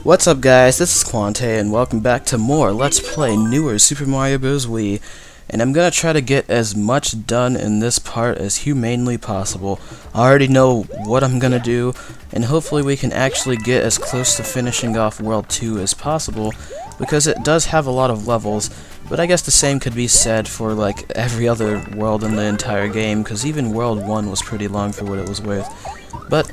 What's up guys, this is Quante and welcome back to more Let's Play newer Super Mario Bros. Wii. And I'm gonna try to get as much done in this part as humanely possible. I already know what I'm gonna do, and hopefully we can actually get as close to finishing off World 2 as possible, because it does have a lot of levels, but I guess the same could be said for like every other world in the entire game, because even World 1 was pretty long for what it was worth. But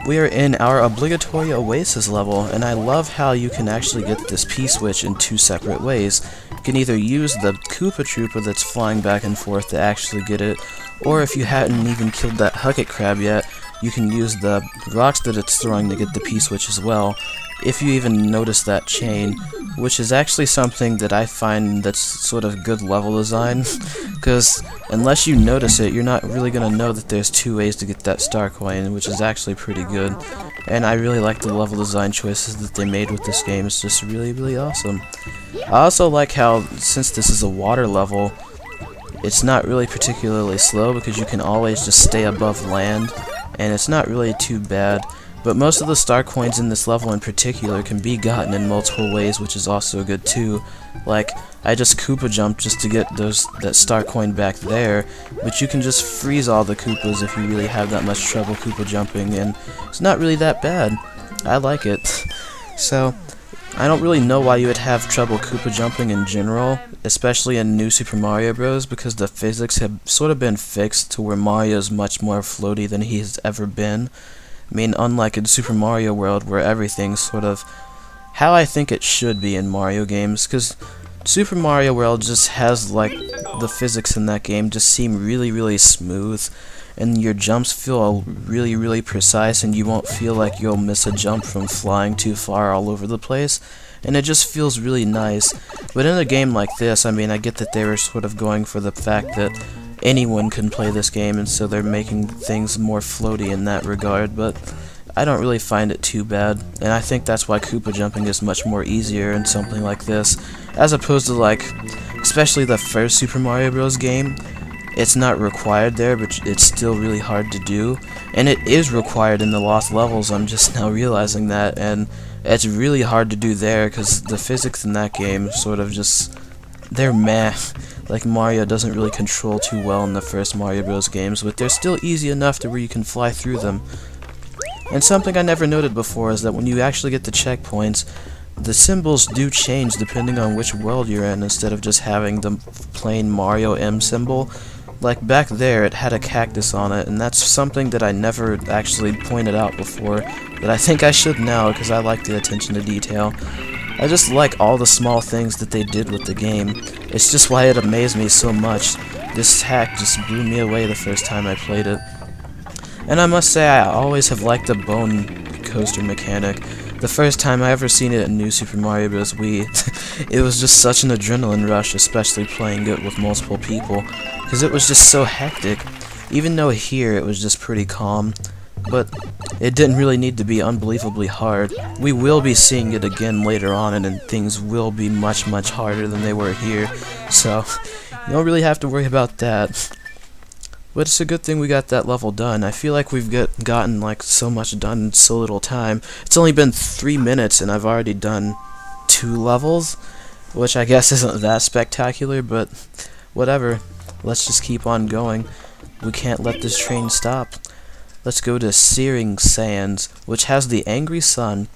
we are in our obligatory Oasis level, and I love how you can actually get this P-switch in two separate ways. You can either use the Koopa Troopa that's flying back and forth to actually get it, or if you hadn't even killed that Hucket Crab yet, you can use the rocks that it's throwing to get the P-switch as well, if you even notice that chain, which is actually something that I find that's sort of good level design, because unless you notice it, you're not really going to know that there's two ways to get that star coin, which is actually pretty good, and I really like the level design choices that they made with this game. It's just really awesome. I also like how, since this is a water level, it's not really particularly slow because you can always just stay above land, and it's not really too bad. But most of the star coins in this level in particular can be gotten in multiple ways, which is also good too. Like, I just Koopa jumped just to get that star coin back there, but you can just freeze all the Koopas if you really have that much trouble Koopa jumping, and it's not really that bad. I like it. So, I don't really know why you would have trouble Koopa jumping in general, especially in New Super Mario Bros., because the physics have sort of been fixed to where Mario's much more floaty than he has ever been. I mean, unlike in Super Mario World, where everything's sort of how I think it should be in Mario games, because Super Mario World just has, like, the physics in that game just seem really smooth, and your jumps feel really precise, and you won't feel like you'll miss a jump from flying too far all over the place, and it just feels really nice. But in a game like this, I mean, I get that they were sort of going for the fact that anyone can play this game, and so they're making things more floaty in that regard, but I don't really find it too bad, and I think that's why Koopa jumping is much more easier in something like this, as opposed to, like, especially the first Super Mario Bros. Game. It's not required there, but it's still really hard to do, and it is required in the Lost Levels. I'm just now realizing that, and it's really hard to do there, because the physics in that game sort of just, they're meh. Like, Mario doesn't really control too well in the first Mario Bros. Games, but they're still easy enough to where you can fly through them. And something I never noted before is that when you actually get the checkpoints, the symbols do change depending on which world you're in, instead of just having the plain Mario M symbol. Like, back there, it had a cactus on it, and that's something that I never actually pointed out before, but I think I should now, because I like the attention to detail. I just like all the small things that they did with the game. It's just why it amazed me so much. This hack just blew me away the first time I played it. And I must say, I always have liked the bone coaster mechanic. The first time I ever seen it in New Super Mario Bros. Wii, it was just such an adrenaline rush, especially playing it with multiple people, because it was just so hectic. Even though here it was just pretty calm, but it didn't really need to be unbelievably hard. We will be seeing it again later on, and then things will be much harder than they were here, so you don't really have to worry about that. But it's a good thing we got that level done. I feel like we've gotten like so much done in so little time. It's only been 3 minutes and I've already done 2 levels, which I guess isn't that spectacular, but whatever. Let's just keep on going. We can't let this train stop. Let's go to Searing Sands, which has the angry sun.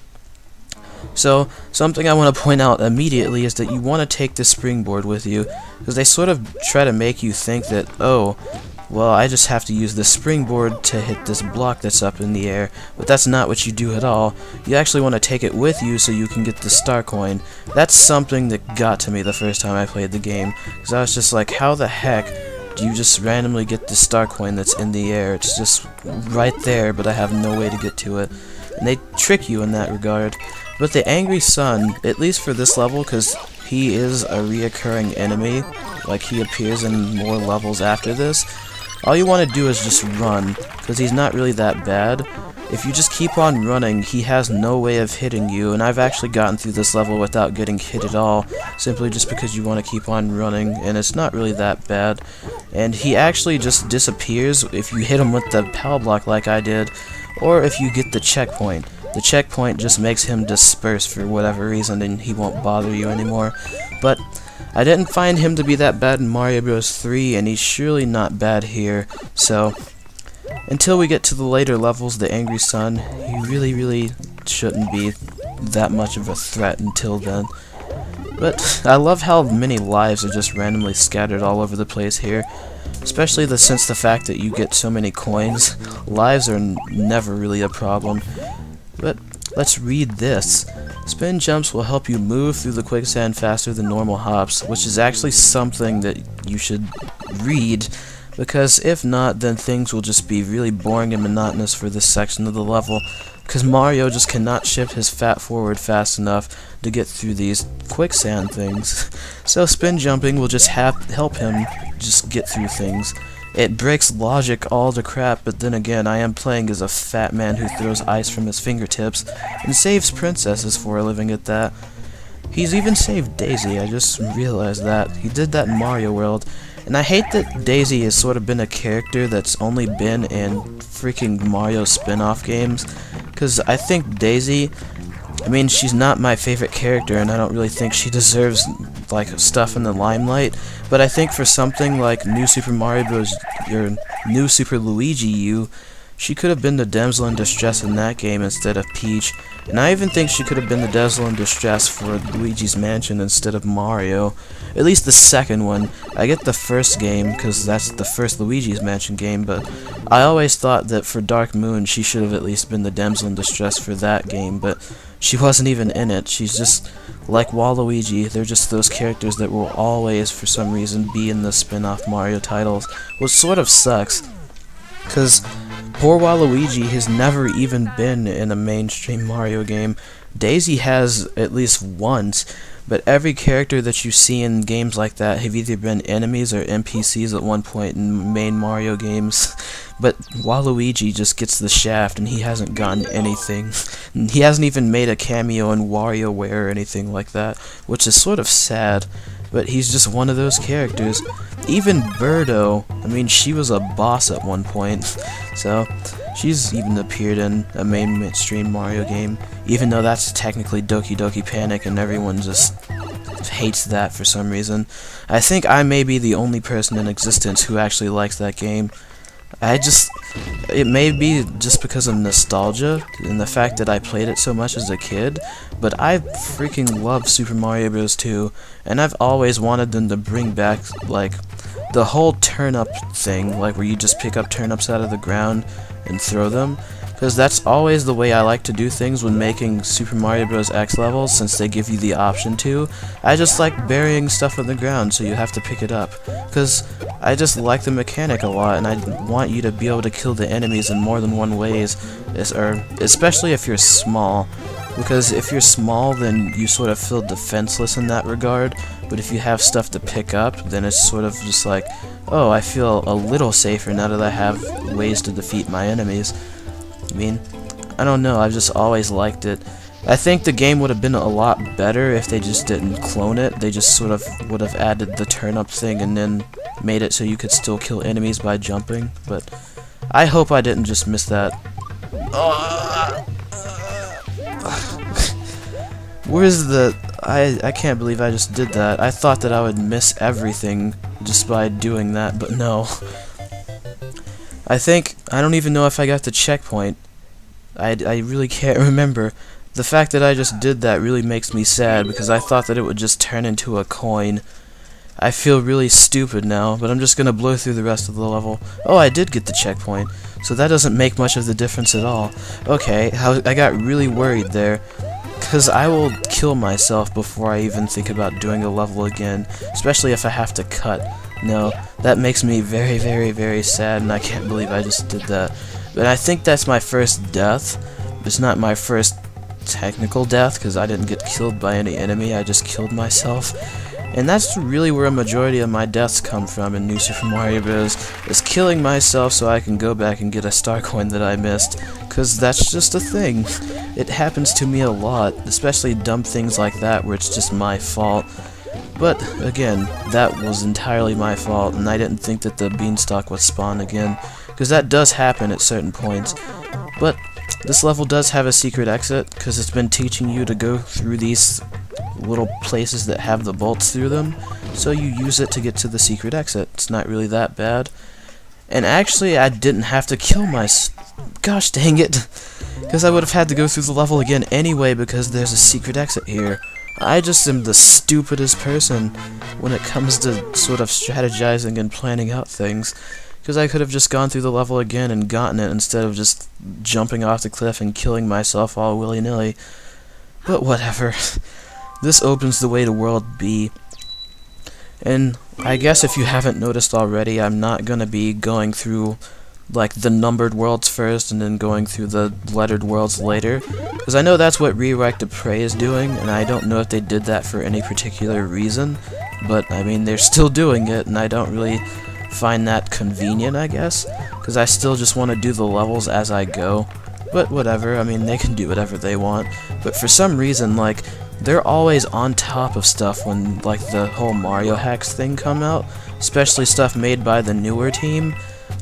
So, something I want to point out immediately is that you want to take this springboard with you, because they sort of try to make you think that, oh, well, I just have to use this springboard to hit this block that's up in the air, but that's not what you do at all. You actually want to take it with you so you can get the star coin. That's something that got to me the first time I played the game, because I was just like, how the heck do you just randomly get the star coin that's in the air? It's just right there, but I have no way to get to it. And they trick you in that regard. But the angry sun, at least for this level, because he is a reoccurring enemy, like he appears in more levels after this, all you want to do is just run, because he's not really that bad. If you just keep on running, he has no way of hitting you, and I've actually gotten through this level without getting hit at all, simply just because you want to keep on running, and it's not really that bad. And he actually just disappears if you hit him with the power block like I did, or if you get the checkpoint. The checkpoint just makes him disperse for whatever reason and he won't bother you anymore. But I didn't find him to be that bad in Mario Bros. 3, and he's surely not bad here. So until we get to the later levels, the Angry Sun, he really shouldn't be that much of a threat until then. But I love how many lives are just randomly scattered all over the place here. Especially since the fact that you get so many coins, lives are never really a problem. But let's read this. Spin jumps will help you move through the quicksand faster than normal hops, which is actually something that you should read, because if not, then things will just be really boring and monotonous for this section of the level, because Mario just cannot shift his fat forward fast enough to get through these quicksand things. So spin jumping will just help him just get through things. It breaks logic all to crap, but then again, I am playing as a fat man who throws ice from his fingertips and saves princesses for a living at that. He's even saved Daisy, I just realized that. He did that in Mario World, and I hate that Daisy has sort of been a character that's only been in freaking Mario spin-off games, because I think Daisy, I mean, she's not my favorite character, and I don't really think she deserves, like, stuff in the limelight, but I think for something like New Super Mario Bros. Or New Super Luigi U, she could have been the damsel in distress in that game instead of Peach, and I even think she could have been the damsel in distress for Luigi's Mansion instead of Mario. At least the second one. I get the first game, because that's the first Luigi's Mansion game, but I always thought that for Dark Moon she should have at least been the damsel in distress for that game, but she wasn't even in it. She's just like Waluigi. They're just those characters that will always, for some reason, be in the spin-off Mario titles, which sort of sucks, because poor Waluigi has never even been in a mainstream Mario game. Daisy has at least once, but every character that you see in games like that have either been enemies or NPCs at one point in main Mario games. But Waluigi just gets the shaft, and he hasn't gotten anything. He hasn't even made a cameo in WarioWare or anything like that, which is sort of sad. But he's just one of those characters. Even Birdo, I mean, she was a boss at one point, so she's even appeared in a mainstream Mario game, even though that's technically Doki Doki Panic and everyone just hates that for some reason. I think I may be the only person in existence who actually likes that game. It may be just because of nostalgia and the fact that I played it so much as a kid, but I freaking love Super Mario Bros. 2, and I've always wanted them to bring back, like, the whole turnip thing, like where you just pick up turnips out of the ground and throw them, because that's always the way I like to do things when making Super Mario Bros. X levels, since they give you the option to. I just like burying stuff on the ground so you have to pick it up, because I just like the mechanic a lot, and I want you to be able to kill the enemies in more than one ways, especially if you're small, because if you're small then you sort of feel defenseless in that regard, but if you have stuff to pick up, then it's sort of just like, oh, I feel a little safer now that I have ways to defeat my enemies. I mean, I don't know, I've just always liked it. I think the game would have been a lot better if they just didn't clone it. They just sort of would have added the turnip thing and then made it so you could still kill enemies by jumping, but I hope I didn't just miss that. Where's the... I can't believe I just did that. I thought that I would miss everything just by doing that, but no. I don't even know if I got the checkpoint. I really can't remember. The fact that I just did that really makes me sad, because I thought that it would just turn into a coin. I feel really stupid now, but I'm just gonna blow through the rest of the level. Oh, I did get the checkpoint, so that doesn't make much of the difference at all. Okay, I got really worried there, because I will kill myself before I even think about doing a level again, especially if I have to cut. No, that makes me very sad, and I can't believe I just did that. But I think that's my first death. It's not my first technical death, because I didn't get killed by any enemy, I just killed myself. And that's really where a majority of my deaths come from in New Super Mario Bros. Is killing myself so I can go back and get a star coin that I missed, because that's just a thing. It happens to me a lot, especially dumb things like that where it's just my fault. But, again, that was entirely my fault, and I didn't think that the beanstalk would spawn again, because that does happen at certain points. But this level does have a secret exit, because it's been teaching you to go through these little places that have the bolts through them, so you use it to get to the secret exit. It's not really that bad. And actually, I didn't have to kill gosh dang it, because I would have had to go through the level again anyway because there's a secret exit here. I just am the stupidest person when it comes to sort of strategizing and planning out things, because I could have just gone through the level again and gotten it instead of just jumping off the cliff and killing myself all willy-nilly. But whatever. This opens the way to World B. And I guess if you haven't noticed already, I'm not going to be going through like the numbered worlds first and then going through the lettered worlds later, because I know that's what Redirect to Prey is doing, and I don't know if they did that for any particular reason, but I mean, they're still doing it, and I don't really find that convenient, I guess, because I still just want to do the levels as I go. But whatever, I mean, they can do whatever they want. But for some reason, like, they're always on top of stuff when, like, the whole Mario hacks thing come out, especially stuff made by the newer team.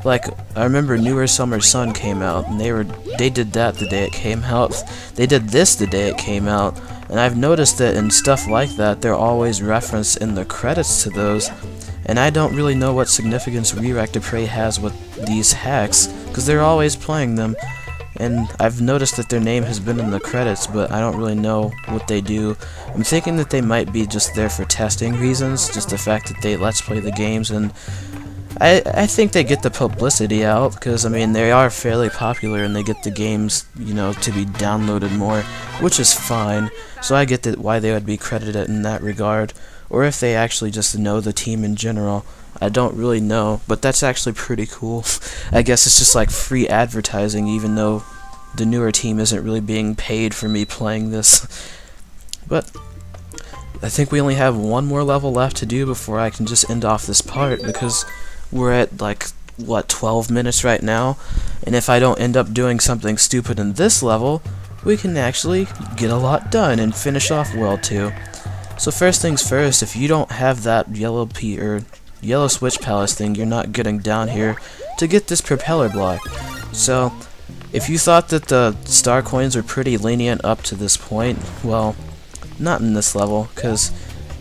Like, I remember Newer Summer Sun came out, and they did that the day it came out. They did this the day it came out, and I've noticed that in stuff like that, they're always referenced in the credits to those, and I don't really know what significance Redirect to Prey has with these hacks, because they're always playing them. And I've noticed that their name has been in the credits, but I don't really know what they do. I'm thinking that they might be just there for testing reasons, just the fact that they let's play the games, and I think they get the publicity out, because, I mean, they are fairly popular, and they get the games, you know, to be downloaded more, which is fine, so I get that why they would be credited in that regard, or if they actually just know the team in general. I don't really know, but that's actually pretty cool. I guess it's just like free advertising, even though the newer team isn't really being paid for me playing this. But I think we only have one more level left to do before I can just end off this part, because we're at, like, what, 12 minutes right now? And if I don't end up doing something stupid in this level, we can actually get a lot done and finish off World 2. So first things first, if you don't have that yellow switch palace thing, you're not getting down here to get this propeller block. So if you thought that the star coins were pretty lenient up to this point, well, not in this level, because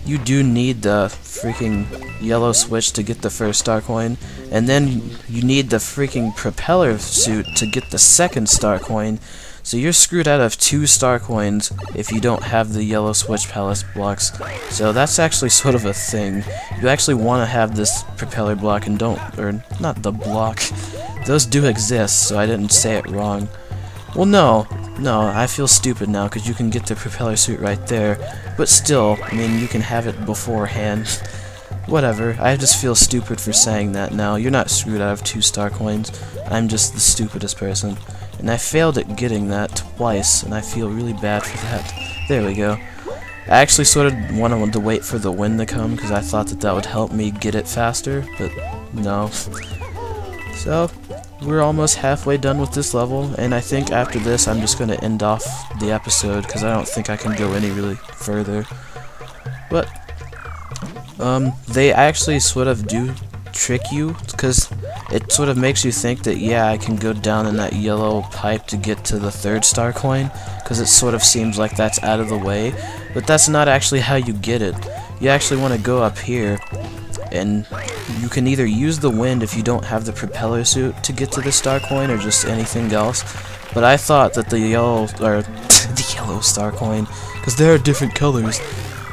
you do need the freaking yellow switch to get the first star coin, and then you need the freaking propeller suit to get the second star coin. So you're screwed out of 2 star coins if you don't have the yellow switch palace blocks. So that's actually sort of a thing. You actually want to have this propeller block and don't, or not the block. Those do exist, so I didn't say it wrong. Well, no, I feel stupid now because you can get the propeller suit right there. But still, I mean, you can have it beforehand. Whatever, I just feel stupid for saying that now. You're not screwed out of 2 star coins. I'm just the stupidest person. And I failed at getting that twice, and I feel really bad for that. There we go. I actually sort of wanted to wait for the wind to come, because I thought that that would help me get it faster, but no. So, we're almost halfway done with this level, and I think after this I'm just going to end off the episode, because I don't think I can go any really further. But, they actually sort of do trick you, because it sort of makes you think that, yeah, I can go down in that yellow pipe to get to the 3rd star coin, because it sort of seems like that's out of the way, but that's not actually how you get it. You actually want to go up here, and you can either use the wind if you don't have the propeller suit to get to the star coin, or just anything else, but I thought that the yellow, or the yellow star coin, because there are different colors,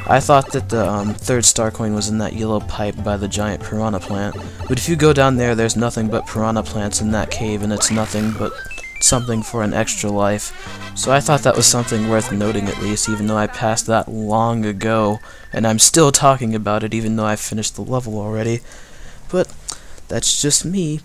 I thought that the 3rd star coin was in that yellow pipe by the giant piranha plant, but if you go down there, there's nothing but piranha plants in that cave, and it's nothing but something for an extra life. So I thought that was something worth noting at least, even though I passed that long ago, and I'm still talking about it even though I finished the level already. But that's just me.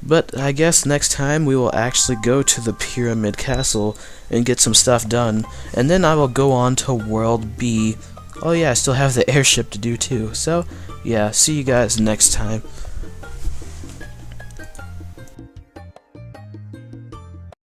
But I guess next time we will actually go to the Pyramid Castle and get some stuff done, and then I will go on to World B. Oh yeah, I still have the airship to do too, so yeah, see you guys next time.